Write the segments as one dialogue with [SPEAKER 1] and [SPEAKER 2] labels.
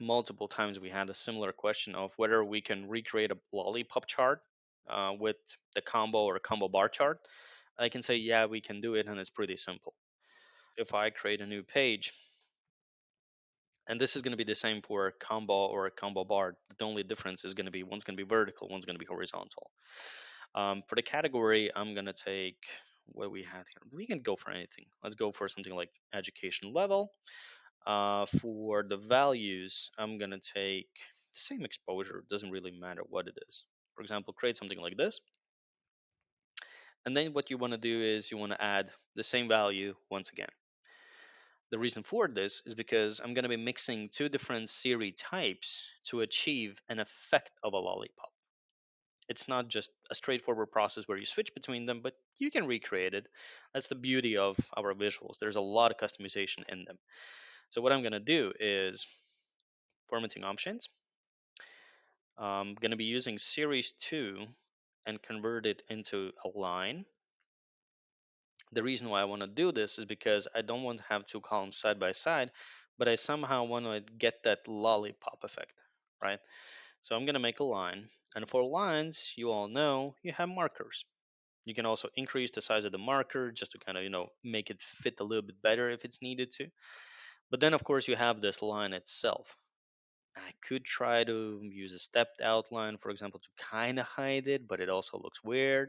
[SPEAKER 1] multiple times we had a similar question of whether we can recreate a lollipop chart with the combo or combo bar chart. I can say, yeah, we can do it, and it's pretty simple. If I create a new page, and this is going to be the same for a combo or a combo bar, the only difference is going to be one's going to be vertical, one's going to be horizontal. For the category, I'm going to take what we have here. We can go for anything. Let's go for something like education level. For the values, I'm going to take the same exposure. It doesn't really matter what it is. For example, create something like this. And then what you want to do is you want to add the same value once again. The reason for this is because I'm going to be mixing two different series types to achieve an effect of a lollipop. It's not just a straightforward process where you switch between them, but you can recreate it. That's the beauty of our visuals. There's a lot of customization in them. So what I'm going to do is formatting options. I'm going to be using series 2 and convert it into a line. The reason why I want to do this is because I don't want to have two columns side by side, but I somehow want to get that lollipop effect, right? So I'm going to make a line. And for lines, you all know you have markers. You can also increase the size of the marker just to kind of, make it fit a little bit better if it's needed to. But then, of course, you have this line itself. I could try to use a stepped outline, for example, to kind of hide it, but it also looks weird.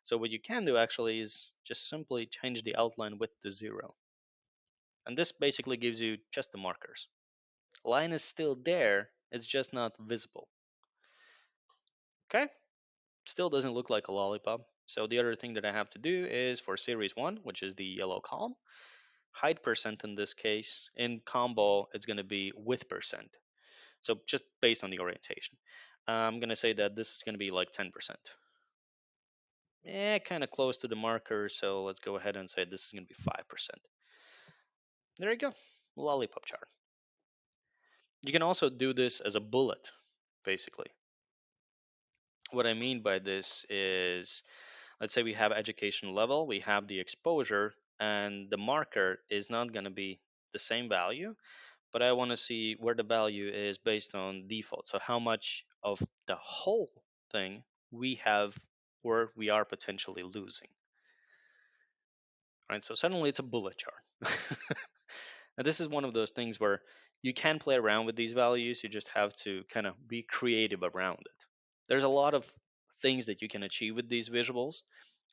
[SPEAKER 1] So what you can do actually is just simply change the outline width to 0. And this basically gives you just the markers. Line is still there, it's just not visible. Okay? Still doesn't look like a lollipop. So the other thing that I have to do is for series 1, which is the yellow column, height percent in this case. In combo, it's going to be width percent. So just based on the orientation. I'm going to say that this is going to be like 10%. Kind of close to the marker, so let's go ahead and say this is going to be 5%. There you go, lollipop chart. You can also do this as a bullet, basically. What I mean by this is, let's say we have education level, we have the exposure, and the marker is not going to be the same value, but I want to see where the value is based on default. So how much of the whole thing we have or we are potentially losing. Right? So suddenly it's a bullet chart. Now this is one of those things where you can play around with these values. You just have to kind of be creative around it. There's a lot of things that you can achieve with these visuals,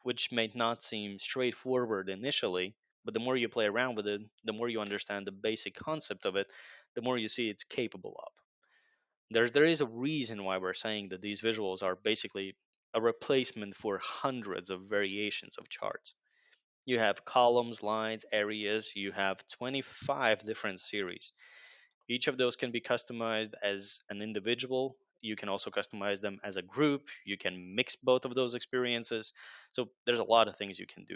[SPEAKER 1] which may not seem straightforward initially, but the more you play around with it, the more you understand the basic concept of it, the more you see it's capable of. There is a reason why we're saying that these visuals are basically a replacement for hundreds of variations of charts. You have columns, lines, areas, you have 25 different series. Each of those can be customized as an individual. You can also customize them as a group. You can mix both of those experiences. So there's a lot of things you can do.